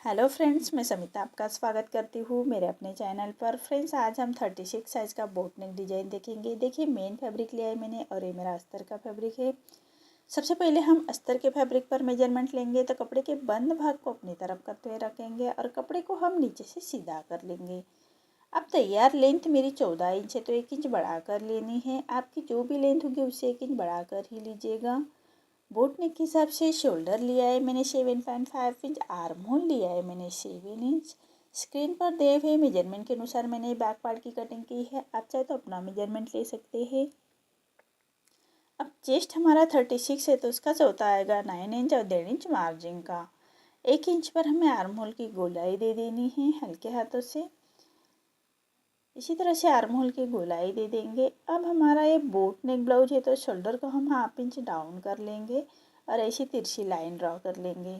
Hello friends, मैं समिता आपका स्वागत करती हूँ मेरे अपने चैनल पर। फ्रेंड्स, आज हम 36 साइज़ का बोट नेक डिज़ाइन देखेंगे। देखिए, मेन फैब्रिक लिया है मैंने और ये मेरा अस्तर का फैब्रिक है। सबसे पहले हम अस्तर के फैब्रिक पर मेजरमेंट लेंगे तो कपड़े के बंद भाग को अपनी तरफ करते हुए रखेंगे और कपड़े को हम नीचे से सीधा कर लेंगे। अब तैयार लेंथ मेरी 14 इंच है तो 1 इंच बढ़ा कर लेनी है। आपकी जो भी लेंथ होगी उससे 1 इंच बढ़ा कर ही लीजिएगा। बोट नेक के हिसाब से शोल्डर लिया है मैंने 7.5 इंच, आर्म होल लिया है मैंने 7 इंच। स्क्रीन पर दिए हुए मेजरमेंट के अनुसार मैंने बैक पार्ट की कटिंग की है। आप चाहे तो अपना मेजरमेंट ले सकते हैं। अब चेस्ट हमारा 36 है तो उसका चौथा आएगा 9 इंच और 1.5 इंच मार्जिन का। 1 इंच पर हमें आर्म होल की गोलाई दे देनी है हल्के हाथों से। इसी तरह से आर्म होल की गोलाई दे देंगे। अब हमारा ये बोट नेक ब्लाउज है तो शोल्डर को हम 1/2 इंच डाउन कर लेंगे और ऐसी तिरछी लाइन ड्रॉ कर लेंगे।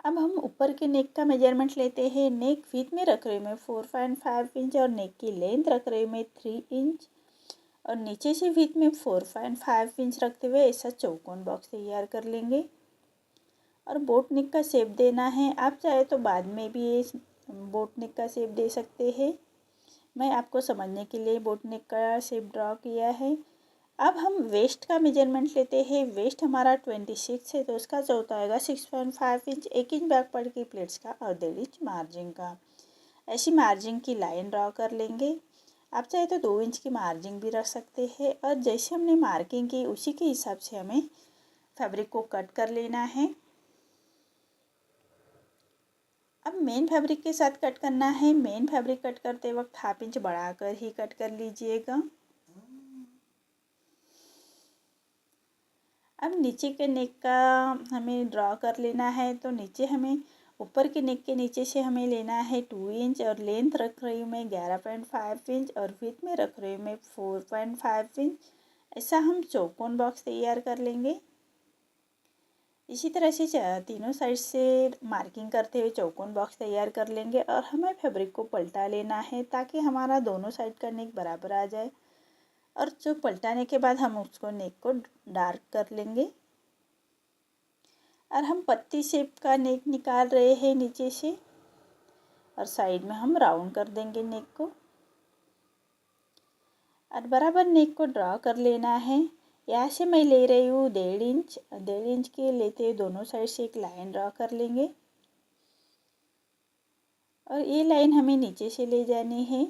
अब हम ऊपर के नेक का मेजरमेंट लेते हैं। नेक विड्थ में रख रही हूँ मैं 4.5 इंच और नेक की लेंथ रख रही हूँ मैं 3 इंच और नीचे से विड्थ में 4.5 इंच रखते हुए ऐसा चौकोन बॉक्स तैयार कर लेंगे। और बोट नेक का शेप देना है। आप चाहे तो बाद में भी ये बोट नेक का शेप दे सकते हैं। मैं आपको समझने के लिए बोट नेक का शेप ड्रॉ किया है। अब हम वेस्ट का मेजरमेंट लेते हैं। वेस्ट हमारा 26 है तो उसका चौथा आएगा 6.5 इंच। 1 इंच बैक पार्ट की प्लेट्स का और 1.5 इंच मार्जिन का। ऐसी मार्जिन की लाइन ड्रॉ कर लेंगे। आप चाहे तो 2 इंच की मार्जिन भी रख सकते हैं और जैसे हमने मार्किंग की उसी के हिसाब से हमें फैब्रिक को कट कर लेना है। अब मेन फैब्रिक के साथ कट करना है। मेन फैब्रिक कट करते वक्त 1/2 इंच बढ़ाकर ही कट कर लीजिएगा। अब नीचे के नेक का हमें ड्रॉ कर लेना है तो नीचे हमें ऊपर के नेक के नीचे से हमें लेना है 2 इंच और लेंथ रख रही हूँ मैं 11.5 इंच और विड्थ में रख रही हूँ मैं 4.5 इंच। ऐसा हम चौकोन बॉक्स तैयार कर लेंगे। इसी तरह से तीनों साइड से मार्किंग करते हुए चौकोन बॉक्स तैयार कर लेंगे और हमें फैब्रिक को पलटा लेना है ताकि हमारा दोनों साइड का नेक बराबर आ जाए। और जो पलटाने के बाद हम उसको नेक को डार्क कर लेंगे और हम पत्ती शेप का नेक निकाल रहे हैं नीचे से और साइड में हम राउंड कर देंगे नेक को और बराबर नेक को ड्रॉ कर लेना है। यहाँ से मैं ले रही हूँ 1.5 इंच के लेते हुए दोनों साइड से एक लाइन ड्रॉ कर लेंगे और ये लाइन हमें नीचे से ले जानी है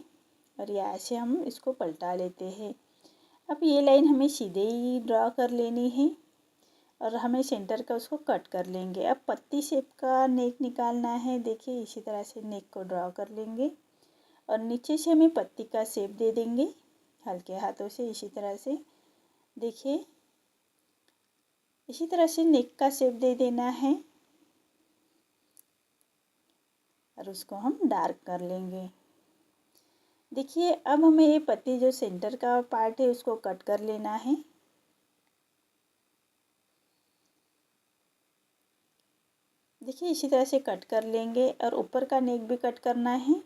और यहाँ से हम इसको पलटा लेते हैं। अब ये लाइन हमें सीधे ही ड्रॉ कर लेनी है और हमें सेंटर का उसको कट कर लेंगे। अब पत्ती शेप का नेक निकालना है। देखिए, इसी तरह से नेक को ड्रॉ कर लेंगे और नीचे से हमें पत्ती का शेप दे देंगे हल्के हाथों से। इसी तरह से देखिए, इसी तरह से नेक का शेप दे देना है और उसको हम डार्क कर लेंगे। देखिए, अब हमें ये पत्ती जो सेंटर का पार्ट है उसको कट कर लेना है। देखिए, इसी तरह से कट कर लेंगे और ऊपर का नेक भी कट करना है।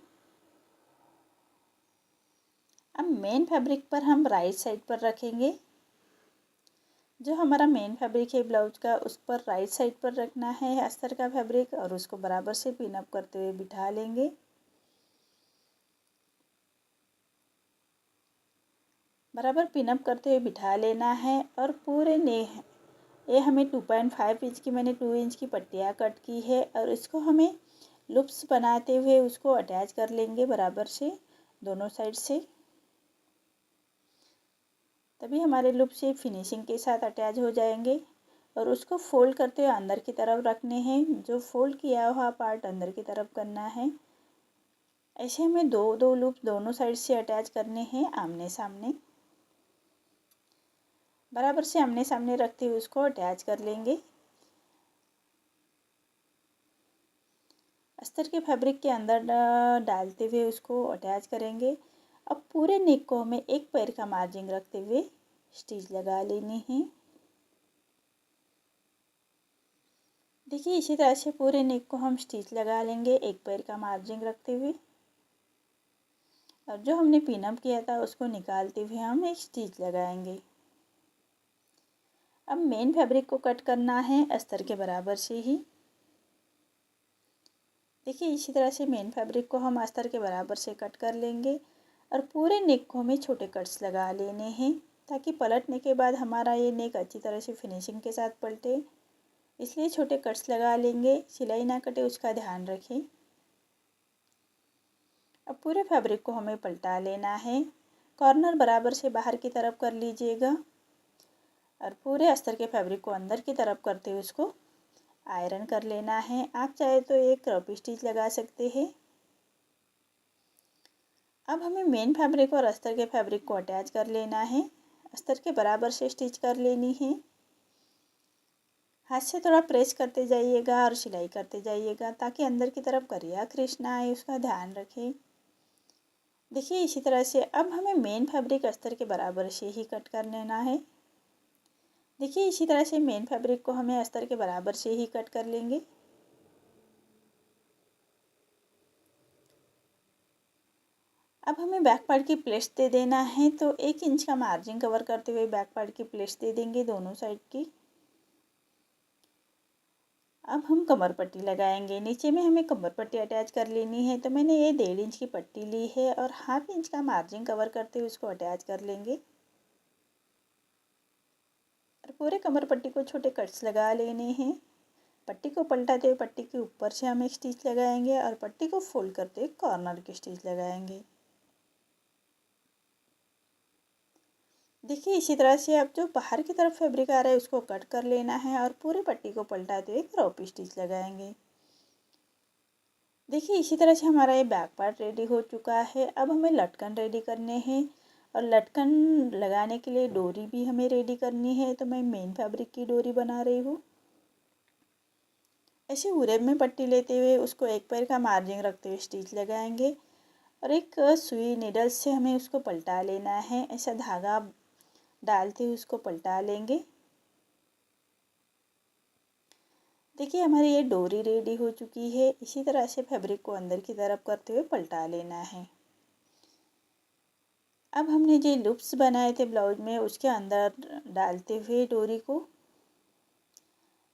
अब मेन फैब्रिक पर हम राइट साइड पर रखेंगे। जो हमारा मेन फैब्रिक है ब्लाउज का उस पर राइट साइड पर रखना है अस्तर का फैब्रिक और उसको बराबर से पिन अप करते हुए बिठा लेंगे। बराबर पिन अप करते हुए बिठा लेना है और पूरे ने ये हमें 2.5 इंच की मैंने 2 इंच की पट्टियाँ कट की है और इसको हमें लूप्स बनाते हुए उसको अटैच कर लेंगे बराबर से दोनों साइड से। तभी हमारे लूप से फिनिशिंग के साथ अटैच हो जाएंगे और उसको फोल्ड करते हुए अंदर की तरफ रखने हैं। जो फोल्ड किया हुआ पार्ट अंदर की तरफ करना है। ऐसे हमें दो लूप दोनों साइड से अटैच करने हैं आमने सामने। बराबर से आमने सामने रखते हुए उसको अटैच कर लेंगे। अस्तर के फैब्रिक के अंदर डालते हुए उसको अटैच करेंगे। अब पूरे नेक को हमें एक पैर का मार्जिन रखते हुए स्टिच लगा लेनी है। देखिए, इसी तरह से पूरे नेक को हम स्टिच लगा लेंगे एक पैर का मार्जिन रखते हुए और जो हमने पिन अप किया था उसको निकालते हुए हम एक स्टिच लगाएंगे। अब मेन फैब्रिक को कट करना है अस्तर के बराबर से ही। देखिए इसी तरह से मेन फैब्रिक को हम अस्तर के बराबर से कट कर लेंगे और पूरे नेक को हमें छोटे कट्स लगा लेने हैं, ताकि पलटने के बाद हमारा ये नेक अच्छी तरह से फिनिशिंग के साथ पलटे। इसलिए छोटे कट्स लगा लेंगे, सिलाई ना कटे उसका ध्यान रखें। अब पूरे फैब्रिक को हमें पलटा लेना है। कॉर्नर बराबर से बाहर की तरफ कर लीजिएगा और पूरे अस्तर के फैब्रिक को अंदर की तरफ करते हुए उसको आयरन कर लेना है। आप चाहे तो एक क्रॉप स्टिच लगा सकते हैं। अब हमें मेन फैब्रिक और अस्तर के फैब्रिक को अटैच कर लेना है। अस्तर के बराबर से स्टिच कर लेनी है। हाथ से थोड़ा प्रेस करते जाइएगा और सिलाई करते जाइएगा, ताकि अंदर की तरफ करिया क्रिश ना आए, उसका ध्यान रखें। देखिए इसी तरह से अब हमें मेन फैब्रिक अस्तर के बराबर से ही कट कर लेना है। देखिए इसी तरह से मेन फैब्रिक को हमें अस्तर के बराबर से ही कट कर लेंगे। अब हमें बैक पार्ट की प्लेट्स दे देना है, तो 1 इंच का मार्जिन कवर करते हुए बैक पार्ट की प्लेट्स दे देंगे दोनों साइड की। अब हम कमर पट्टी लगाएंगे। नीचे में हमें कमर पट्टी अटैच कर लेनी है, तो मैंने ये 1.5 इंच की पट्टी ली है और 1/2 इंच का मार्जिन कवर करते हुए उसको अटैच कर लेंगे और पूरे कमर पट्टी को छोटे कट्स लगा लेने हैं। पट्टी को पलटाते हुए पट्टी के ऊपर से हम एक स्टिच लगाएंगे और पट्टी को फोल्ड करते हुए कॉर्नर की स्टिच लगाएंगे। देखिए इसी तरह से अब जो बाहर की तरफ फैब्रिक आ रहा है उसको कट कर लेना है और पूरे पट्टी को पलटाते हुए क्रॉप स्टिच लगाएंगे। देखिए इसी तरह से हमारा ये बैक पार्ट रेडी हो चुका है। अब हमें लटकन रेडी करने हैं और लटकन लगाने के लिए डोरी भी हमें रेडी करनी है। तो मैं मेन फैब्रिक की डोरी बना रही हूँ। ऐसे उरेब में पट्टी लेते हुए उसको एक पैर का मार्जिन रखते हुए स्टिच लगाएंगे और एक सुई निडल से हमें उसको पलटा लेना है। ऐसा धागा डालते हुए उसको पलटा लेंगे। देखिए हमारी ये डोरी रेडी हो चुकी है। इसी तरह से फैब्रिक को अंदर की तरफ करते हुए पलटा लेना है। अब हमने जो लूप्स बनाए थे ब्लाउज में उसके अंदर डालते हुए डोरी को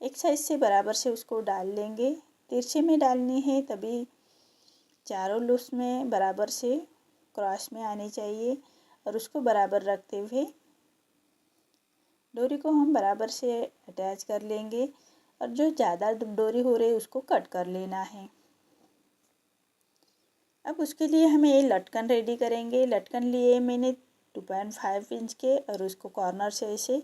एक साइड से बराबर से उसको डाल लेंगे। तिरछे में डालनी है, तभी चारों लूप्स में बराबर से क्रॉस में आनी चाहिए और उसको बराबर रखते हुए डोरी को हम बराबर से अटैच कर लेंगे और जो ज़्यादा डोरी हो रही है उसको कट कर लेना है। अब उसके लिए हमें ये लटकन रेडी करेंगे। लटकन लिए मैंने 2.5 इंच के और उसको कॉर्नर से ऐसे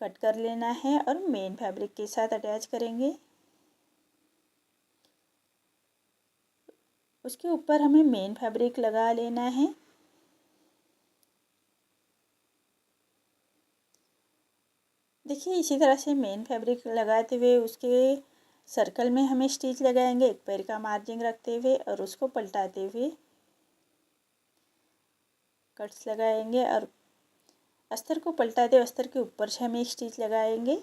कट कर लेना है और मेन फैब्रिक के साथ अटैच करेंगे। उसके ऊपर हमें मेन फैब्रिक लगा लेना है। देखिए इसी तरह से मेन फैब्रिक लगाते हुए उसके सर्कल में हमें स्टिच लगाएंगे एक पैर का मार्जिन रखते हुए और उसको पलटाते हुए कट्स लगाएंगे और अस्तर को पलटाते हुए अस्तर के ऊपर से हमें स्टिच लगाएंगे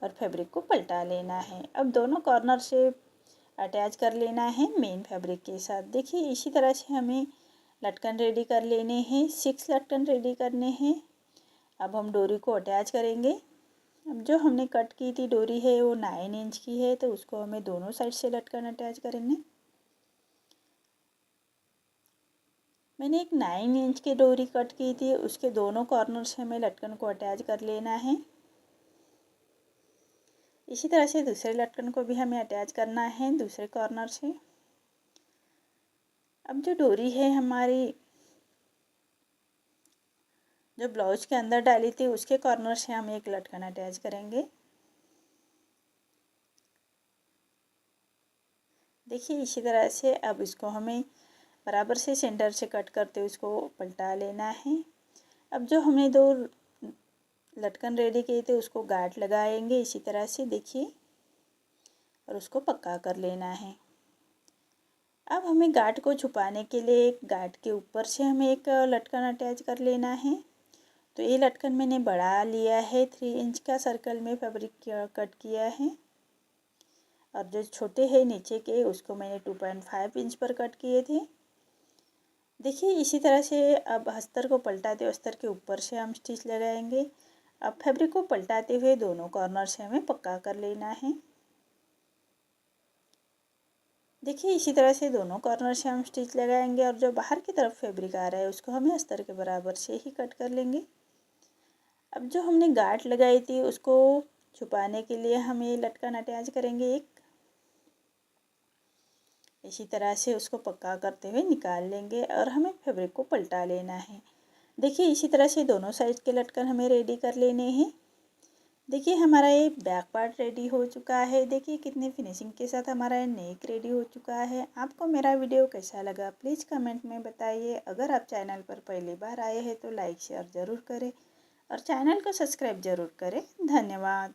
और फैब्रिक को पलटा लेना है। अब दोनों कॉर्नर से अटैच कर लेना है मेन फैब्रिक के साथ। देखिए इसी तरह से हमें लटकन रेडी कर लेने हैं। 6 लटकन रेडी करने हैं। अब हम डोरी को अटैच करेंगे। अब जो हमने कट की थी डोरी है वो 9 इंच की है, तो उसको हमें दोनों साइड से लटकन अटैच करेंगे। मैंने एक 9 इंच की डोरी कट की थी, उसके दोनों कॉर्नर से हमें लटकन को अटैच कर लेना है। इसी तरह से दूसरे लटकन को भी हमें अटैच करना है दूसरे कॉर्नर से। अब जो डोरी है हमारी जो ब्लाउज के अंदर डाली थी उसके कॉर्नर से हम एक लटकन अटैच करेंगे। देखिए इसी तरह से अब इसको हमें बराबर से सेंटर से कट करते हुए उसको पलटा लेना है। अब जो हमने 2 लटकन रेडी किए थे उसको गांठ लगाएंगे इसी तरह से, देखिए, और उसको पक्का कर लेना है। अब हमें गांठ को छुपाने के लिए एक गांठ के ऊपर से हमें एक लटकन अटैच कर लेना है। तो ये लटकन मैंने बढ़ा लिया है, 3 इंच का सर्कल में फैब्रिक कट किया है और जो छोटे हैं नीचे के उसको मैंने 2.5 इंच पर कट किए थे। देखिए इसी तरह से अब अस्तर को पलटाते अस्तर के ऊपर से हम स्टिच लगाएंगे। अब फैब्रिक को पलटाते हुए दोनों कॉर्नर से हमें पक्का कर लेना है। देखिए इसी तरह से दोनों कॉर्नर से हम स्टिच लगाएंगे और जो बाहर की तरफ फैब्रिक आ रहा है उसको हमें अस्तर के बराबर से ही कट कर लेंगे। अब जो हमने गांठ लगाई थी उसको छुपाने के लिए हम ये लटकन अटैच करेंगे एक। इसी तरह से उसको पक्का करते हुए निकाल लेंगे और हमें फैब्रिक को पलटा लेना है। देखिए इसी तरह से दोनों साइड के लटकन हमें रेडी कर लेने हैं। देखिए हमारा ये बैक पार्ट रेडी हो चुका है। देखिए कितनी फिनिशिंग के साथ हमारा ये नेक रेडी हो चुका है। आपको मेरा वीडियो कैसा लगा प्लीज़ कमेंट में बताइए। अगर आप चैनल पर पहली बार आए हैं तो लाइक शेयर ज़रूर करें और चैनल को सब्सक्राइब ज़रूर करें। धन्यवाद।